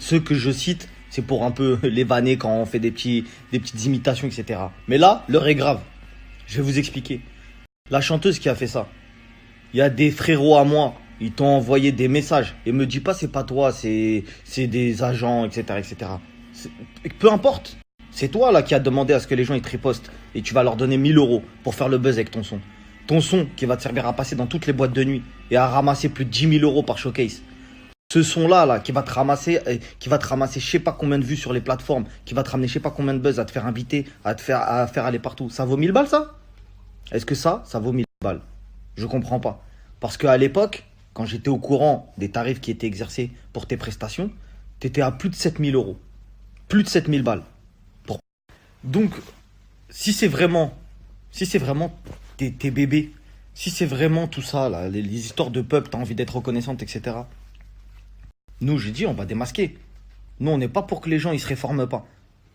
Ceux que je cite, c'est pour un peu les vanner quand on fait des petites imitations, etc. Mais là, l'heure est grave. Je vais vous expliquer. La chanteuse qui a fait ça, il y a des frérots à moi, ils t'ont envoyé des messages. Et me dis pas c'est pas toi, c'est des agents, etc. etc. Peu importe. C'est toi là qui a demandé à ce que les gens ils te ripostent. Et tu vas leur donner 1000 euros pour faire le buzz avec ton son. Ton son qui va te servir à passer dans toutes les boîtes de nuit et à ramasser plus de 10 000 euros par showcase. Ce son-là, qui va te ramasser, je sais pas combien de vues sur les plateformes, qui va te ramener je sais pas combien de buzz, à te faire inviter, à faire aller partout. Ça vaut 1000 balles ça? Est-ce que ça vaut 1000 balles? Je comprends pas. Parce qu'à l'époque, quand j'étais au courant des tarifs qui étaient exercés pour tes prestations, t'étais à plus de 7000 euros. Plus de 7000 balles. Donc, si c'est vraiment tes bébés, si c'est vraiment tout ça, là, les histoires de peuple, t'as envie d'être reconnaissante, etc. Nous, j'ai dit, on va démasquer. Nous, on n'est pas pour que les gens ils se réforment pas.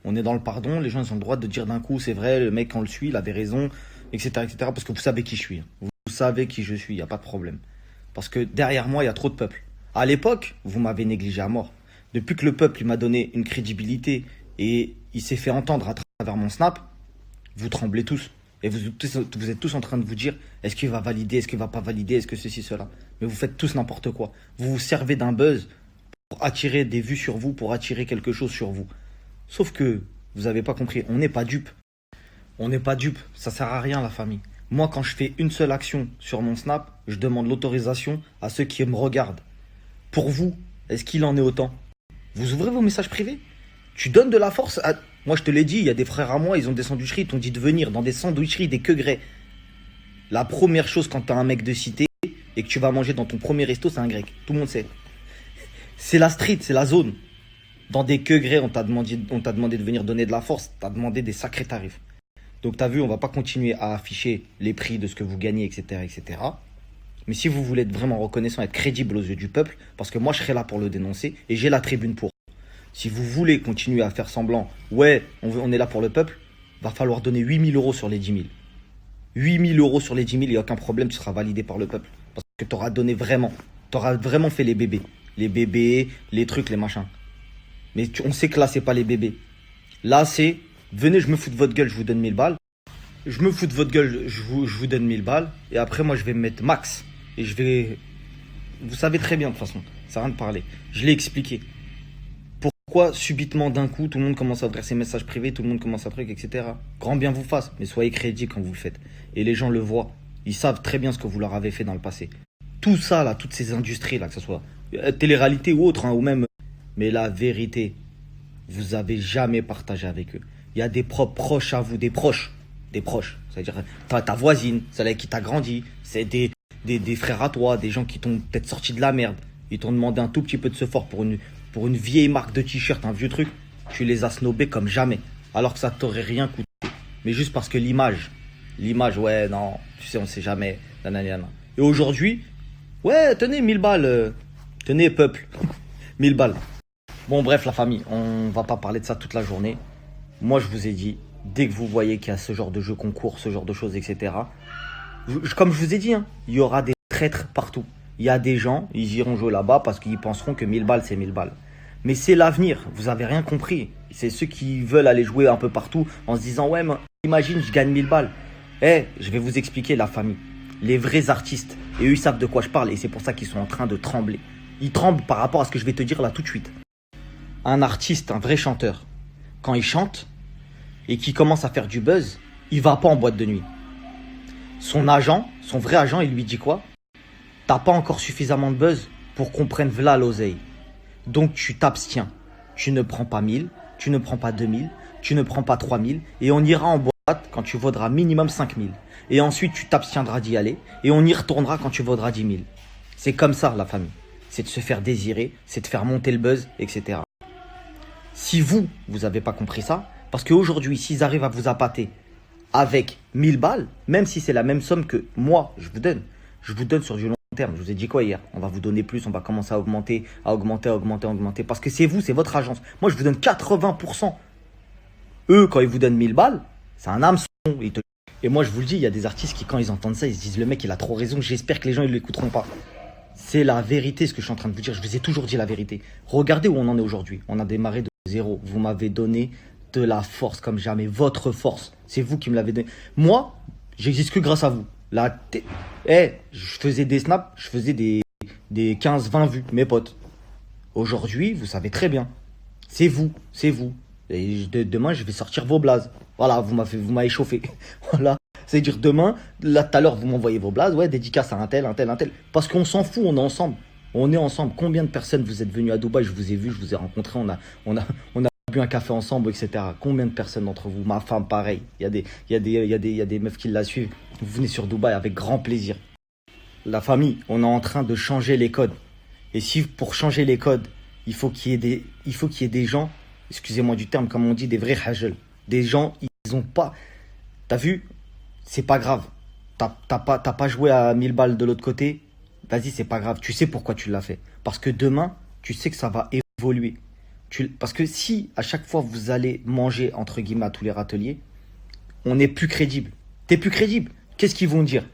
On est dans le pardon, les gens ils ont le droit de dire d'un coup, c'est vrai, le mec, on le suit, il avait raison, etc., etc. Parce que vous savez qui je suis. Vous savez qui je suis, il n'y a pas de problème. Parce que derrière moi, il y a trop de peuple. À l'époque, vous m'avez négligé à mort. Depuis que le peuple il m'a donné une crédibilité et il s'est fait entendre à travers mon snap, vous tremblez tous. Et vous êtes tous en train de vous dire, est-ce qu'il va valider, est-ce qu'il va pas valider, est-ce que ceci, cela. Mais vous faites tous n'importe quoi. Vous vous servez d'un buzz pour attirer des vues sur vous, pour attirer quelque chose sur vous. Sauf que vous n'avez pas compris, on n'est pas dupe. On n'est pas dupe, ça sert à rien la famille. Moi, quand je fais une seule action sur mon snap, je demande l'autorisation à ceux qui me regardent. Pour vous, est-ce qu'il en est autant? Vous ouvrez vos messages privés? Tu donnes de la force à... Moi, je te l'ai dit, il y a des frères à moi, ils ont des sandwicheries, ils t'ont dit de venir dans des sandwicheries, des queugrets. La première chose quand t'as un mec de cité et que tu vas manger dans ton premier resto, c'est un grec. Tout le monde sait. C'est la street, c'est la zone. Dans des queugrets, on t'a demandé de venir donner de la force, t'as demandé des sacrés tarifs. Donc t'as vu, on va pas continuer à afficher les prix de ce que vous gagnez, etc., etc. Mais si vous voulez être vraiment reconnaissant, être crédible aux yeux du peuple, parce que moi je serai là pour le dénoncer et j'ai la tribune pour. Si vous voulez continuer à faire semblant, ouais, on est là pour le peuple, va falloir donner 8000 euros sur les 10 000. 8000 euros sur les 10 000, il n'y a aucun problème, tu seras validé par le peuple. Parce que tu auras donné vraiment, tu auras vraiment fait les bébés. Les bébés, les trucs, les machins. Mais on sait que là, c'est pas les bébés. Là, c'est, venez, je me fous de votre gueule, je vous donne 1000 balles. Je me fous de votre gueule, je vous donne 1000 balles. Et après, moi, je vais me mettre max. Et je vais... Vous savez très bien, de toute façon, ça n'a rien de parler. Je l'ai expliqué. Pourquoi subitement d'un coup tout le monde commence à ouvrir ses messages privés, tout le monde commence à truc, etc. Grand bien vous fasse, mais soyez crédible quand vous le faites. Et les gens le voient, ils savent très bien ce que vous leur avez fait dans le passé. Tout ça là, toutes ces industries là, que ce soit télé-réalité ou autre, hein, ou même... Mais la vérité, vous avez jamais partagé avec eux. Il y a des proches à vous, des proches, c'est-à-dire ta voisine, celle avec qui t'as grandi, c'est des frères à toi, des gens qui t'ont peut-être sorti de la merde. Ils t'ont demandé un tout petit peu de sephora pour une vieille marque de t-shirt, un vieux truc, tu les as snobés comme jamais. Alors que ça t'aurait rien coûté. Mais juste parce que l'image, ouais, non, tu sais, on sait jamais. Nanana. Et aujourd'hui, ouais, tenez, 1000 balles. Tenez, peuple. 1000 balles. Bon, bref, la famille, on va pas parler de ça toute la journée. Moi, je vous ai dit, dès que vous voyez qu'il y a ce genre de jeu concours, ce genre de choses, etc., comme je vous ai dit, hein, il y aura des traîtres partout. Il y a des gens, ils iront jouer là-bas parce qu'ils penseront que 1000 balles, c'est 1000 balles. Mais c'est l'avenir, vous avez rien compris. C'est ceux qui veulent aller jouer un peu partout en se disant, ouais, mais imagine, je gagne 1000 balles. Je vais vous expliquer la famille. Les vrais artistes, et eux, ils savent de quoi je parle, et c'est pour ça qu'ils sont en train de trembler. Ils tremblent par rapport à ce que je vais te dire là tout de suite. Un artiste, un vrai chanteur, quand il chante et qu'il commence à faire du buzz, il va pas en boîte de nuit. Son agent, son vrai agent, il lui dit quoi? T'as pas encore suffisamment de buzz pour qu'on prenne v'là l'oseille. Donc tu t'abstiens. Tu ne prends pas 1000, tu ne prends pas 2000, tu ne prends pas 3000 et on ira en boîte quand tu vaudras minimum 5000. Et ensuite tu t'abstiendras d'y aller et on y retournera quand tu vaudras 10 000. C'est comme ça la famille. C'est de se faire désirer, c'est de faire monter le buzz, etc. Si vous n'avez pas compris ça, parce qu'aujourd'hui, s'ils arrivent à vous appâter avec 1000 balles, même si c'est la même somme que moi, je vous donne sur du long terme. Je vous ai dit quoi hier? On va vous donner plus, on va commencer à augmenter. Parce que c'est vous, c'est votre agence. Moi, je vous donne 80%. Eux, quand ils vous donnent 1000 balles, c'est un hameçon. Et moi, je vous le dis, il y a des artistes qui, quand ils entendent ça, ils se disent, le mec, il a trop raison, j'espère que les gens, ils ne l'écouteront pas. C'est la vérité ce que je suis en train de vous dire. Je vous ai toujours dit la vérité. Regardez où on en est aujourd'hui. On a démarré de zéro. Vous m'avez donné de la force comme jamais. Votre force. C'est vous qui me l'avez donné. Moi, j'existe que grâce à vous. Je faisais des snaps, je faisais des 15-20 vues, mes potes. Aujourd'hui, vous savez très bien. C'est vous, c'est vous. Et demain, je vais sortir vos blazes. Voilà, vous m'avez chauffé. Voilà. C'est-à-dire demain, là tout à l'heure, vous m'envoyez vos blazes. Ouais, dédicace à un tel, un tel, un tel. Parce qu'on s'en fout, on est ensemble. On est ensemble. Combien de personnes vous êtes venus à Dubaï? Je vous ai vu, je vous ai rencontré. On a bu un café ensemble, etc. Combien de personnes d'entre vous? Ma femme, pareil. Il y a des meufs qui la suivent. Vous venez sur Dubaï avec grand plaisir. La famille, on est en train de changer les codes. Et si pour changer les codes, il faut qu'il y ait des gens, excusez-moi du terme, comme on dit, des vrais hajel. Des gens, ils ont pas. T'as vu? C'est pas grave. T'as pas joué à 1000 balles de l'autre côté. Vas-y, c'est pas grave. Tu sais pourquoi tu l'as fait. Parce que demain, tu sais que ça va évoluer. Parce que si à chaque fois vous allez manger, entre guillemets, à tous les râteliers, on n'est plus crédible. T'es plus crédible. Qu'est-ce qu'ils vont dire?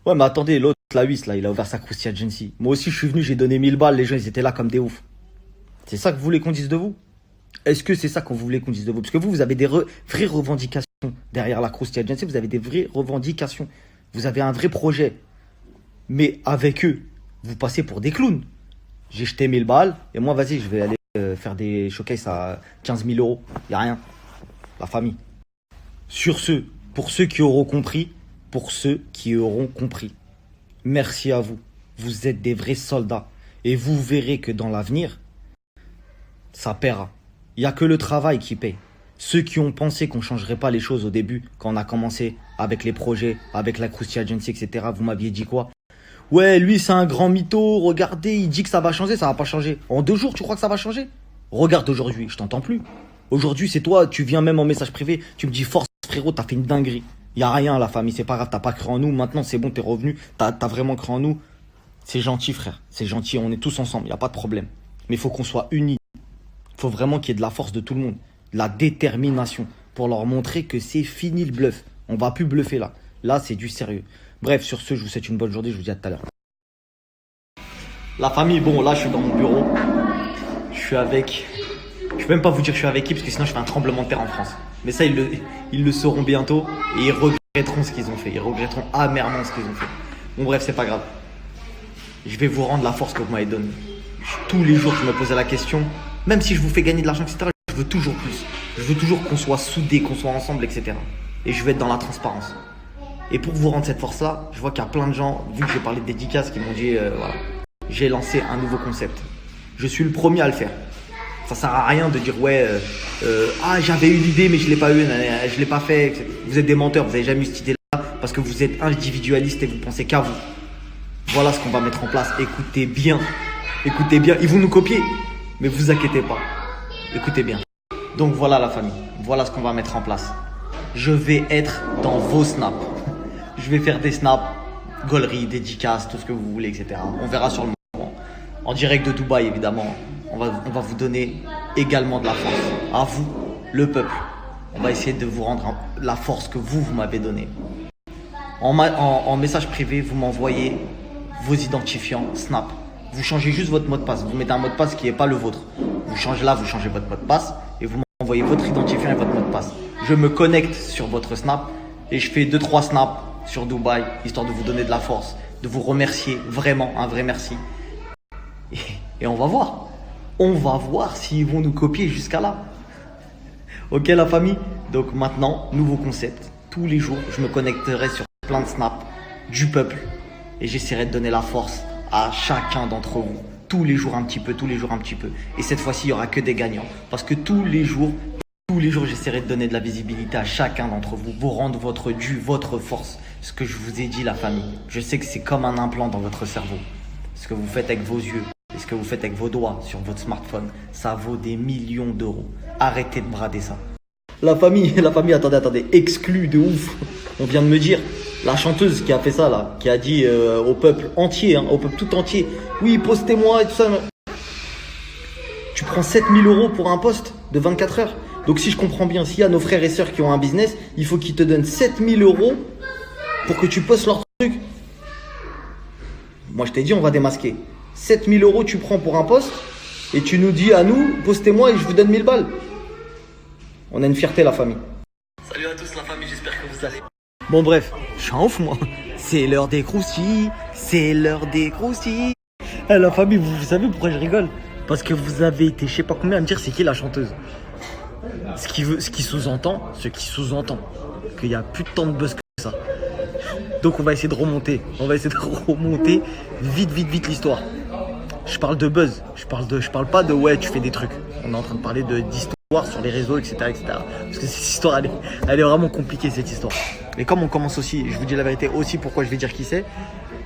Ouais, mais attendez, l'autre, la Huisse, là, il a ouvert sa croustille agency. Moi aussi, je suis venu, j'ai donné 1000 balles. Les gens, ils étaient là comme des oufs. C'est ça que vous voulez qu'on dise de vous? Est-ce que c'est ça qu'on voulait qu'on dise de vous? Parce que vous avez des vraies revendications derrière la croustille agency. Vous avez des vraies revendications. Vous avez un vrai projet. Mais avec eux, vous passez pour des clowns. J'ai jeté 1000 balles. Et moi, vas-y, je vais aller faire des showcases à 15 000 euros. Il n'y a rien. La famille. Sur ce, pour ceux qui auront compris, merci à vous. Vous êtes des vrais soldats. Et vous verrez que dans l'avenir, ça paiera. Il n'y a que le travail qui paye. Ceux qui ont pensé qu'on ne changerait pas les choses au début, quand on a commencé avec les projets, avec la croustille agency, etc., vous m'aviez dit quoi? Ouais, lui, c'est un grand mytho. Regardez, il dit que ça va changer, ça va pas changer. En 2 jours, tu crois que ça va changer? Regarde aujourd'hui, je t'entends plus. Aujourd'hui, c'est toi, tu viens même en message privé, tu me dis force frérot, t'as fait une dinguerie. Y a rien, la famille, c'est pas grave, t'as pas cru en nous. Maintenant, c'est bon, t'es revenu, t'as vraiment cru en nous. C'est gentil, frère, c'est gentil, on est tous ensemble, y a pas de problème. Mais il faut qu'on soit unis. Il faut vraiment qu'il y ait de la force de tout le monde, de la détermination, pour leur montrer que c'est fini le bluff. On va plus bluffer là. Là, c'est du sérieux. Bref, sur ce, je vous souhaite une bonne journée, je vous dis à tout à l'heure. La famille, bon, là, je suis dans mon bureau. Je suis avec... Je peux même pas vous dire que je suis avec qui, parce que sinon, je fais un tremblement de terre en France. Mais ça, ils le sauront bientôt, et ils regretteront ce qu'ils ont fait. Ils regretteront amèrement ce qu'ils ont fait. Bon, bref, c'est pas grave. Je vais vous rendre la force que vous m'avez donnée. Tous les jours, je me posais la question, même si je vous fais gagner de l'argent, etc., je veux toujours plus. Je veux toujours qu'on soit soudés, qu'on soit ensemble, etc. Et je veux être dans la transparence. Et pour vous rendre cette force-là, je vois qu'il y a plein de gens, vu que j'ai parlé de dédicaces, qui m'ont dit, voilà, j'ai lancé un nouveau concept. Je suis le premier à le faire. Ça sert à rien de dire, ouais, j'avais eu l'idée, mais je l'ai pas eu, je l'ai pas fait. Vous êtes des menteurs, vous n'avez jamais eu cette idée-là, parce que vous êtes individualiste et vous pensez qu'à vous. Voilà ce qu'on va mettre en place. Écoutez bien. Ils vont nous copier, mais vous inquiétez pas. Écoutez bien. Donc voilà la famille. Voilà ce qu'on va mettre en place. Je vais être dans vos snaps. Je vais faire des snaps, gauleries, dédicaces, tout ce que vous voulez, etc. On verra sur le moment. En direct de Dubaï, évidemment. On va vous donner également de la force. À vous, le peuple. On va essayer de vous rendre la force que vous m'avez donnée. En message privé, vous m'envoyez vos identifiants Snap. Vous changez juste votre mot de passe. Vous mettez un mot de passe qui n'est pas le vôtre. Vous changez votre mot de passe et vous m'envoyez votre identifiant et votre mot de passe. Je me connecte sur votre Snap et je fais 2-3 snaps sur Dubaï, histoire de vous donner de la force, de vous remercier, vraiment, un vrai merci. Et on va voir. On va voir s'ils vont nous copier jusqu'à là. Ok la famille? Donc maintenant, nouveau concept. Tous les jours, je me connecterai sur plein de snaps du peuple et j'essaierai de donner la force à chacun d'entre vous. Tous les jours un petit peu, tous les jours un petit peu. Et cette fois-ci, il n'y aura que des gagnants. Parce que tous les jours, j'essaierai de donner de la visibilité à chacun d'entre vous. Vous rendre votre dû, votre force. Ce que je vous ai dit, la famille. Je sais que c'est comme un implant dans votre cerveau. Ce que vous faites avec vos yeux et ce que vous faites avec vos doigts sur votre smartphone, ça vaut des millions d'euros. Arrêtez de brader ça. La famille, attendez, exclu de ouf. On vient de me dire, la chanteuse qui a fait ça là, qui a dit au peuple entier, au peuple tout entier, oui, postez-moi et tout ça. Tu prends 7000 euros pour un poste de 24 heures. Donc si je comprends bien, s'il y a nos frères et sœurs qui ont un business, il faut qu'ils te donnent 7000 euros pour que tu postes leur truc. Moi, je t'ai dit, on va démasquer. 7000 euros, tu prends pour un poste et tu nous dis à nous, postez-moi et je vous donne 1000 balles. On a une fierté, la famille. Salut à tous, la famille, j'espère que vous allez. Bon, bref, je suis un ouf, moi. C'est l'heure des croustilles. C'est l'heure des croustilles. Eh, la famille, vous savez pourquoi je rigole? Parce que vous avez été, je sais pas combien, à me dire c'est qui la chanteuse. Ce qui sous-entend qu'il n'y a plus de temps de buzz que ça. Donc on va essayer de remonter. On va essayer de remonter vite l'histoire. Je parle de buzz. Je parle pas de ouais, tu fais des trucs. On est en train de parler d'histoire sur les réseaux, etc. Parce que cette histoire, elle est vraiment compliquée, cette histoire. Et comme on commence aussi, je vous dis la vérité aussi, pourquoi je vais dire qui c'est.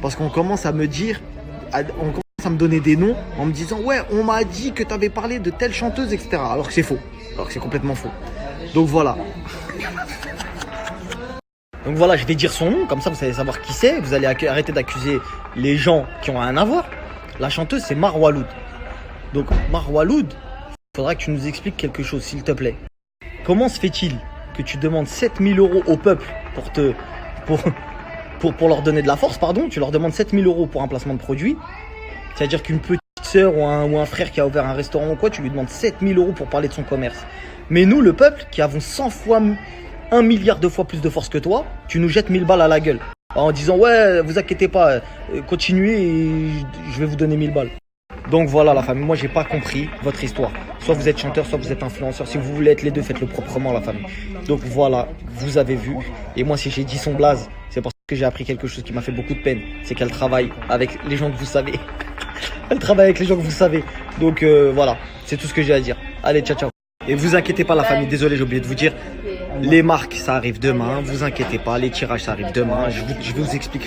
Parce qu'on commence à me dire, on commence à me donner des noms en me disant ouais, on m'a dit que tu avais parlé de telle chanteuse, etc. Alors que c'est faux. Alors que c'est complètement faux. Donc voilà. Donc voilà, je vais dire son nom, comme ça vous allez savoir qui c'est. Vous allez arrêter d'accuser les gens qui ont rien à voir. La chanteuse, c'est Marwa Loud. Donc Marwa Loud, il faudra que tu nous expliques quelque chose, s'il te plaît. Comment se fait-il que tu demandes 7000 euros au peuple pour leur donner de la force, pardon. Tu leur demandes 7000 euros pour un placement de produit. C'est-à-dire qu'une petite sœur ou un frère qui a ouvert un restaurant ou quoi, tu lui demandes 7000 euros pour parler de son commerce. Mais nous, le peuple, qui avons 100 fois, 1 milliard de fois plus de force que toi, tu nous jettes 1000 balles à la gueule. En disant, ouais, vous inquiétez pas, continuez et je vais vous donner 1000 balles. Donc voilà la famille, moi j'ai pas compris votre histoire. Soit vous êtes chanteur, soit vous êtes influenceur. Si vous voulez être les deux, faites-le proprement la famille. Donc voilà, vous avez vu. Et moi si j'ai dit son blaze, c'est parce que j'ai appris quelque chose qui m'a fait beaucoup de peine. C'est qu'elle travaille avec les gens que vous savez. Elle travaille avec les gens que vous savez. Donc voilà, c'est tout ce que j'ai à dire. Allez, ciao ciao. Et vous inquiétez pas la famille, désolé j'ai oublié de vous dire. Les marques ça arrive demain, vous inquiétez pas, les tirages ça arrive demain, je vous expliquerai